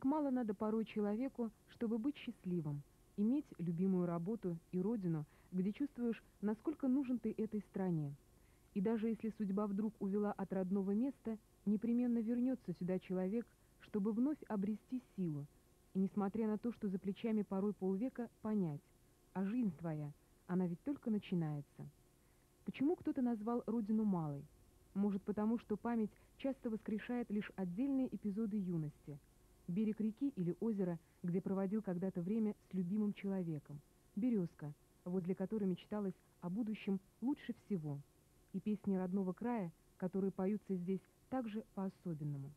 Как мало надо порой человеку, чтобы быть счастливым, иметь любимую работу и родину, где чувствуешь, насколько нужен ты этой стране. И даже если судьба вдруг увела от родного места, непременно вернется сюда человек, чтобы вновь обрести силу, и, несмотря на то, что за плечами порой полвека, понять, а жизнь твоя, она ведь только начинается. Почему кто-то назвал родину малой? Может, потому что память часто воскрешает лишь отдельные эпизоды юности. Берег реки или озеро, где проводил когда-то время с любимым человеком. Березка, возле которой мечталось о будущем лучше всего. И песни родного края, которые поются здесь также по-особенному.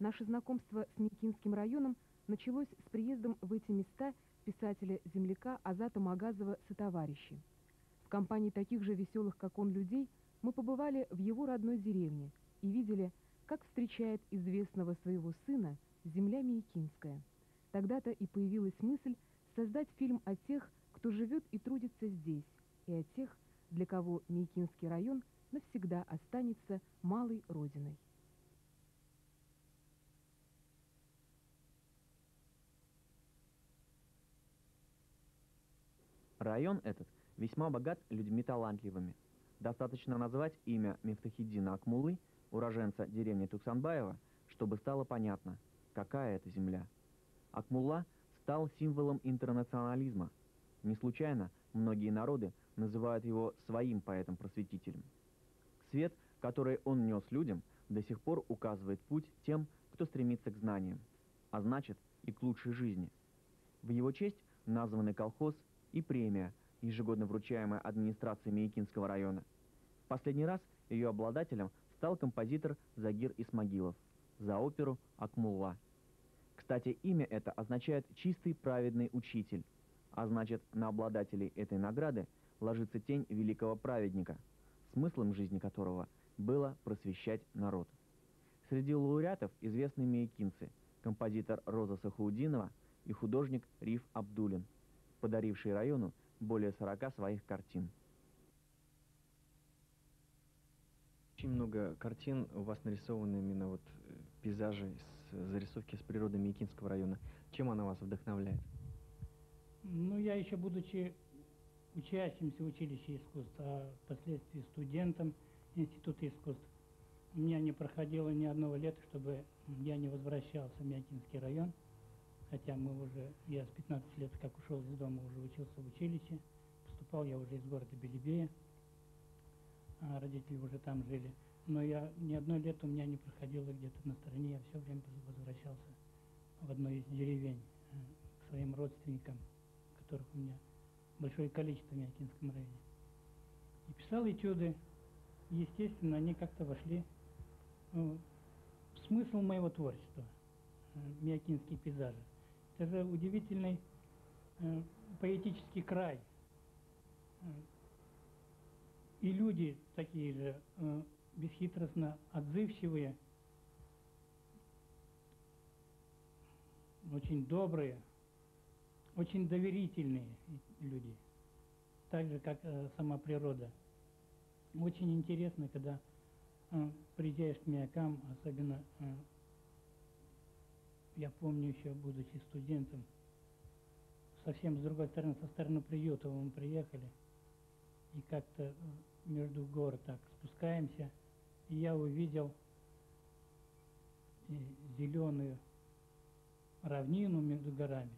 Наше знакомство с Микинским районом началось с приездом в эти места писателя-земляка Азата Магазова сотоварищи. В компании таких же веселых, как он, людей мы побывали в его родной деревне и видели, как встречает известного своего сына земля Миякинская. Тогда-то и появилась мысль создать фильм о тех, кто живет и трудится здесь, и о тех, для кого Миякинский район навсегда останется малой родиной. Район этот весьма богат людьми талантливыми. Достаточно назвать имя Мифтахиддина Акмуллы, уроженца деревни Туксанбаева, чтобы стало понятно, какая это земля. Акмулла стал символом интернационализма. Не случайно многие народы называют его своим поэтом-просветителем. Свет, который он нес людям, до сих пор указывает путь тем, кто стремится к знаниям, а значит и к лучшей жизни. В его честь названы колхоз и премия, ежегодно вручаемая администрацией Миякинского района. Последний раз ее обладателем стал композитор Загир Исмагилов за оперу «Акмулла». Кстати, имя это означает «чистый праведный учитель», а значит, на обладателей этой награды ложится тень великого праведника, смыслом жизни которого было просвещать народ. Среди лауреатов известны миякинцы, композитор Роза Сахаудинова и художник Риф Абдулин, подаривший району более 40 своих картин. Очень много картин у вас нарисованы именно пейзажи, зарисовки с природы Миякинского района. Чем она вас вдохновляет? Ну, я еще будучи учащимся училища искусств, а впоследствии студентом Института искусств, у меня не проходило ни одного лета, чтобы я не возвращался в Миякинский район. Хотя я с 15 лет, как ушел из дома, уже учился в училище. Поступал я уже из города Белебея, а родители уже там жили. Но ни одно лето у меня не проходило где-то на стороне, я все время возвращался в одной из деревень к своим родственникам, которых у меня большое количество в Миякинском районе. И писал этюды. Естественно, они как-то вошли в смысл моего творчества, миякинские пейзажи. Это же удивительный поэтический край. И люди такие же бесхитростно отзывчивые, очень добрые, очень доверительные люди, так же, как сама природа. Очень интересно, когда приезжаешь к Миякам, особенно, я помню еще, будучи студентом, совсем с другой стороны, со стороны Приютова мы приехали, и как-то между гор так спускаемся, и я увидел зеленую равнину между горами,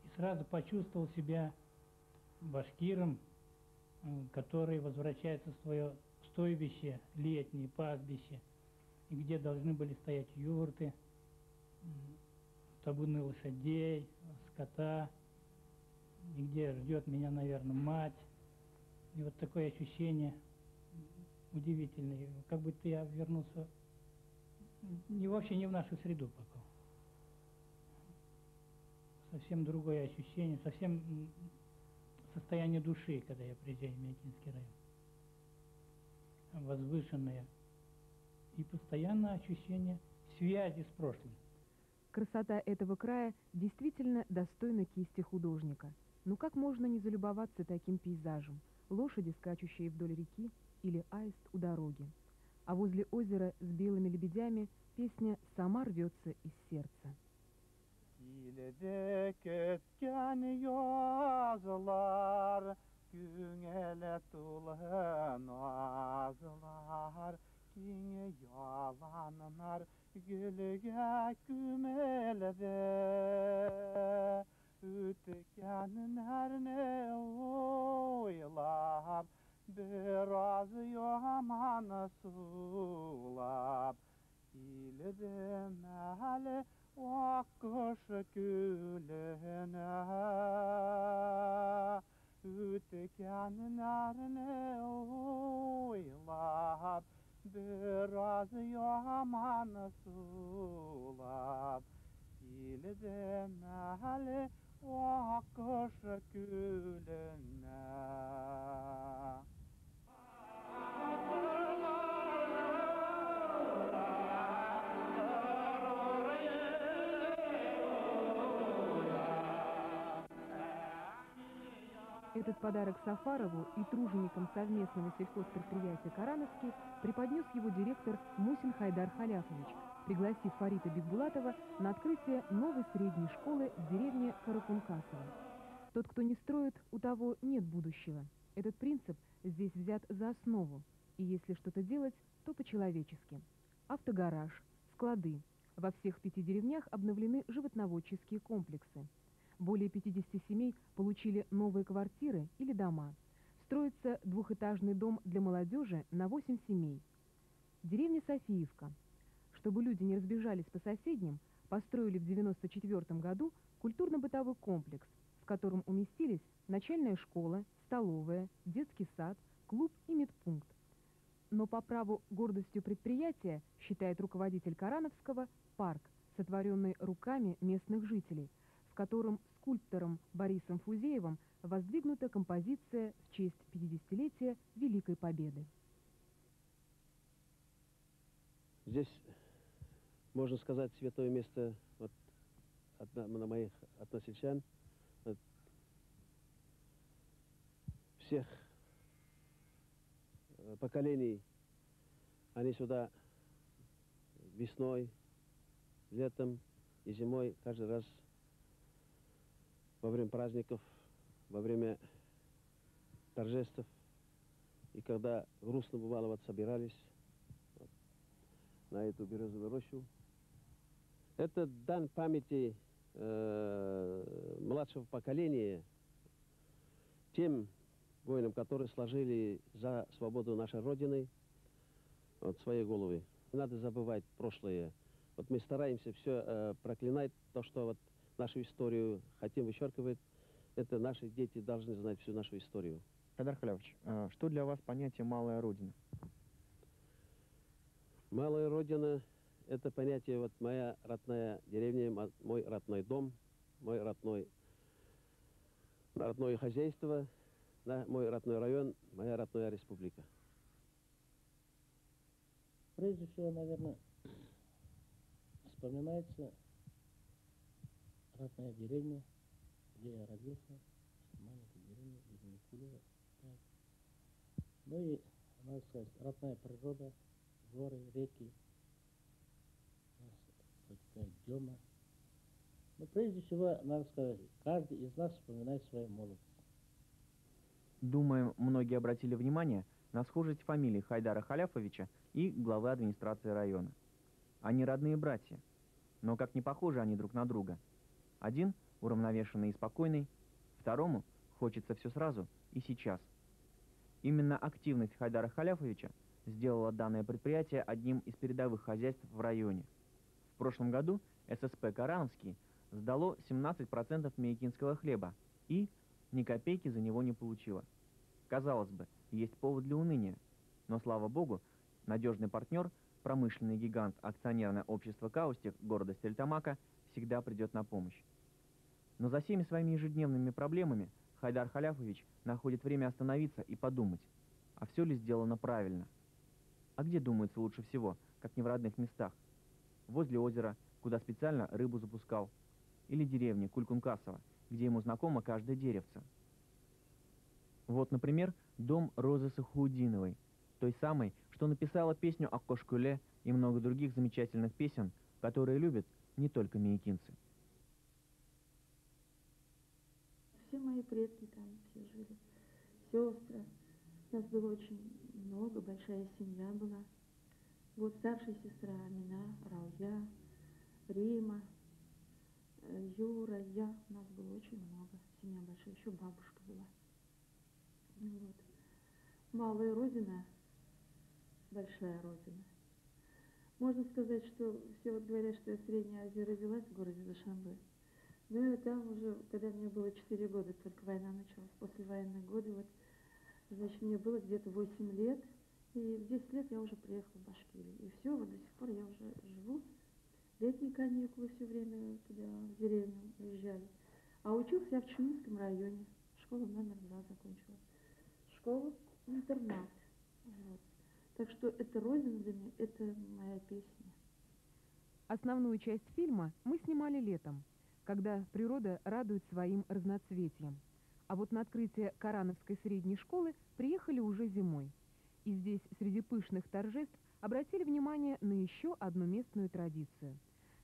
и сразу почувствовал себя башкиром, который возвращается в свое стойбище, летнее пастбище, и где должны были стоять юрты, табуны лошадей, скота, и где ждет меня, наверное, мать. И вот такое ощущение удивительное, как будто я вернулся вообще не в нашу среду попал. Совсем другое ощущение, совсем состояние души, когда я приезжаю в Миякинский район. Возвышенное. И постоянное ощущение связи с прошлым. Красота этого края действительно достойна кисти художника. Но как можно не залюбоваться таким пейзажем? Лошади, скачущие вдоль реки, или аист у дороги. А возле озера с белыми лебедями песня сама рвется из сердца. Dilide ketken yazılar, güngele tulhan ağzılar, kine yalanlar gülge kümelede. Ütkenler ne oylap, biraz yaman sulap, İledim hele akış gülüne. Ütkenler ne oylap, biraz yaman sulap, İledim hele akış gülüne. Этот подарок Сафарову и труженикам совместного сельхозпредприятия «Корановский» преподнес его директор Мусин Хайдар Халяфович, пригласив Фарита Бикбулатова на открытие новой средней школы в деревне Каракункасово. Тот, кто не строит, у того нет будущего. Этот принцип здесь взят за основу, и если что-то делать, то по-человечески. Автогараж, склады. Во всех 5 деревнях обновлены животноводческие комплексы. Более 50 семей получили новые квартиры или дома. Строится двухэтажный дом для молодежи на 8 семей. Деревня Софиевка. Чтобы люди не разбежались по соседним, построили в 1994 году культурно-бытовой комплекс, в котором уместились начальная школа, столовая, детский сад, клуб и медпункт. Но по праву гордостью предприятия, считает руководитель Корановского, парк, сотворенный руками местных жителей, в котором скульптором Борисом Фузеевым воздвигнута композиция в честь 50-летия Великой Победы. Здесь, можно сказать, святое место вот, на моих односельчан. Вот, всех поколений они сюда весной, летом и зимой каждый раз во время праздников, во время торжеств, и когда грустно бывало, вот собирались вот, на эту березовую рощу. Это дан памяти младшего поколения тем воинам, которые сложили за свободу нашей Родины вот, свои головы. Не надо забывать прошлое. Вот мы стараемся все проклинать, то, что вот нашу историю хотим вычеркивать. Это наши дети должны знать всю нашу историю. Хайдар Халяфович, что для вас понятие «малая родина»? Малая Родина – это понятие, вот моя родная деревня, мой родной дом, мой родное хозяйство, да, мой родной район, моя родная республика. Прежде всего, наверное, вспоминается родная деревня, где я родился, маленькая деревня, Никулева. Ну и, надо сказать, родная природа, горы, реки, протекает Дема. Но прежде всего, надо сказать, каждый из нас вспоминает свою молодость. Думаю, многие обратили внимание на схожесть фамилий Хайдара Халяфовича и главы администрации района. Они родные братья, но как не похожи они друг на друга. Один уравновешенный и спокойный, второму хочется все сразу и сейчас. Именно активность Хайдара Халяфовича сделала данное предприятие одним из передовых хозяйств в районе. В прошлом году ССП «Корановский» сдало 17% меякинского хлеба и ни копейки за него не получила. Казалось бы, есть повод для уныния, но, слава богу, надежный партнер, промышленный гигант акционерное общество «Каустик» города Стерлитамака всегда придет на помощь. Но за всеми своими ежедневными проблемами Хайдар Халяфович находит время остановиться и подумать, а все ли сделано правильно. А где думается лучше всего, как не в родных местах? Возле озера, куда специально рыбу запускал, или деревне Кулькункасово, где ему знакомо каждое деревце. Вот, например, дом Розы Сахаудиновой, той самой, что написала песню о Кошкуле и много других замечательных песен, которые любят не только меякинцы. все мои предки там все жили, сестры. Нас было очень много, большая семья была. Вот старшая сестра Амина, Рауя, Рима, Юра, я. Нас было очень много, семья большая, еще бабушка была. Вот. Малая родина, большая родина. Можно сказать, что все вот говорят, что я в Средней Азии родилась, в городе Душанбе. Ну и там уже, когда мне было 4 года, только война началась, послевоенные годы, вот, значит, мне было где-то 8 лет, и в 10 лет я уже приехала в Башкирию. И все, вот до сих пор я уже живу. Летние каникулы все время туда, в деревню уезжали. А учился я в Чунинском районе. Школу номер 2 закончила. Школу-интернат. Вот. Так что это родина для меня, это моя песня. Основную часть фильма мы снимали летом, когда природа радует своим разноцветием. А вот на открытие Корановской средней школы приехали уже зимой. И здесь среди пышных торжеств обратили внимание на еще одну местную традицию.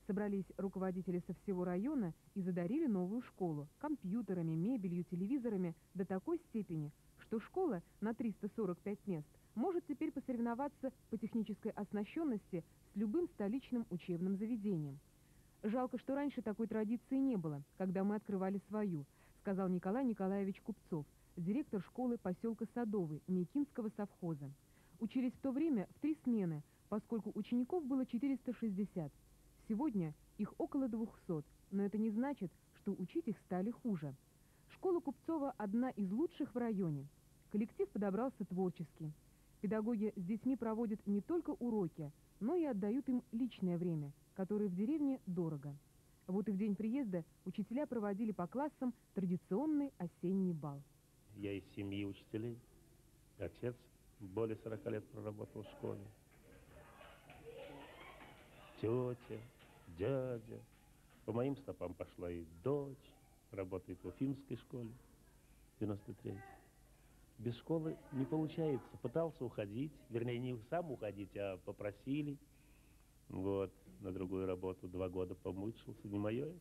Собрались руководители со всего района и задарили новую школу компьютерами, мебелью, телевизорами до такой степени, что школа на 345 мест может теперь посоревноваться по технической оснащенности с любым столичным учебным заведением. «Жалко, что раньше такой традиции не было, когда мы открывали свою», сказал Николай Николаевич Купцов, директор школы поселка Садовый Мейкинского совхоза. Учились в то время в 3 смены, поскольку учеников было 460. Сегодня их около 200, но это не значит, что учить их стали хуже. Школа Купцова одна из лучших в районе. Коллектив подобрался творческий. Педагоги с детьми проводят не только уроки, но и отдают им личное время, которое в деревне дорого. Вот и в день приезда учителя проводили по классам традиционный осенний бал. Я из семьи учителей. Отец более 40 лет проработал в школе. Тетя, дядя. По моим стопам пошла и дочь. Работает в Уфимской школе. 93-й. Без школы не получается. Пытался уходить. Вернее, не сам уходить, а попросили. Вот. На другую работу 2 года помучился. Не мое это.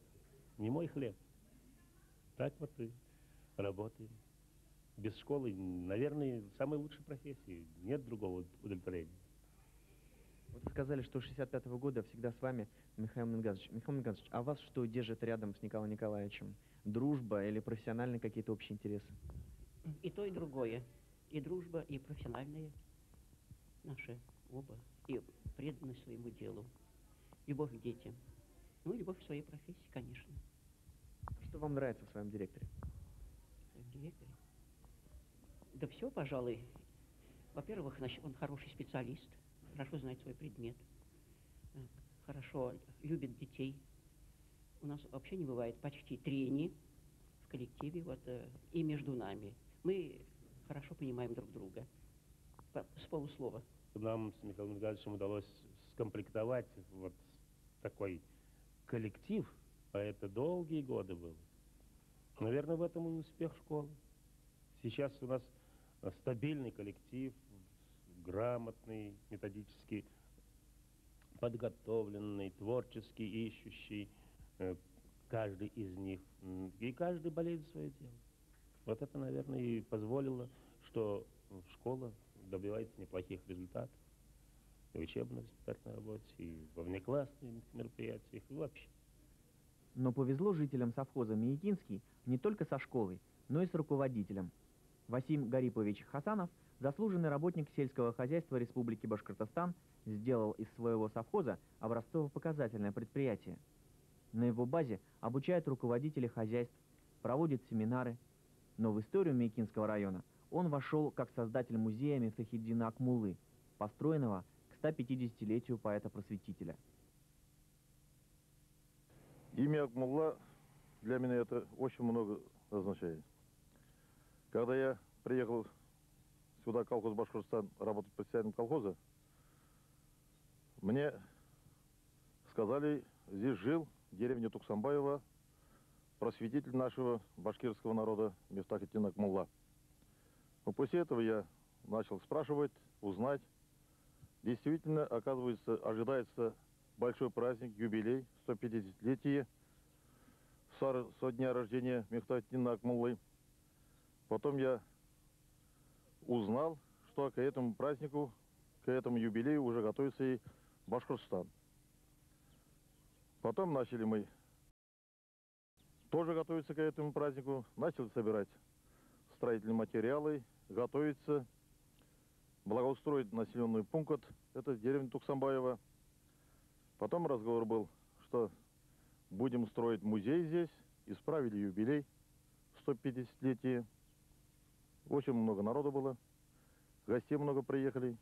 Не мой хлеб. Так вот и работаем. Без школы, наверное, самой лучшей профессии. Нет другого удовлетворения. Вот вы сказали, что с 65-го года всегда с вами Михаил Мингазович. Михаил Мингазович, а вас что держит рядом с Николаем Николаевичем? Дружба или профессиональные какие-то общие интересы? И то, и другое. И дружба, и профессиональные наши оба. И преданность своему делу. Любовь к детям. Ну и любовь к своей профессии, конечно. Что вам нравится в своем директоре? В своем директоре? Да все, пожалуй. Во-первых, он хороший специалист, хорошо знает свой предмет, хорошо любит детей. У нас вообще не бывает почти трений в коллективе, вот, и между нами. Мы хорошо понимаем друг друга, с полуслова. Нам с Михаилом Мингазовичем удалось скомплектовать вот такой коллектив, а это долгие годы было. Наверное, в этом и успех школы. Сейчас у нас стабильный коллектив, грамотный, методически подготовленный, творчески ищущий, каждый из них. И каждый болеет за свое дело. Вот это, наверное, и позволило, что школа добивается неплохих результатов и в учебно-воспитательной работе, и во внеклассных мероприятиях, и вообще. Но повезло жителям совхоза Миякинский не только со школой, но и с руководителем. Васим Гарипович Хасанов, заслуженный работник сельского хозяйства Республики Башкортостан, сделал из своего совхоза образцово-показательное предприятие. На его базе обучают руководители хозяйств, проводят семинары. Но в историю Мейкинского района он вошел как создатель музея Мифтахиддина Акмуллы, построенного к 150-летию поэта-просветителя. Имя Акмулла для меня это очень много означает. Когда я приехал сюда, в колхоз Башкортостан, работать председателем колхоза, мне сказали, здесь жил в деревне Туксанбаева просветитель нашего башкирского народа Мифтахиддин Акмулла. Но после этого я начал спрашивать, узнать. Действительно, оказывается, ожидается большой праздник, юбилей, 150-летие со дня рождения Мифтахетдина Акмуллы. Потом я узнал, что к этому празднику, к этому юбилею уже готовится и Башкортостан. Потом начали мы тоже готовиться к этому празднику, начали собирать строительные материалы, готовиться, благоустроить населенный пункт, это деревня Туксанбаева. Потом разговор был, что будем строить музей здесь, исправили юбилей 150-летие. Очень много народу было, гостей много приехали.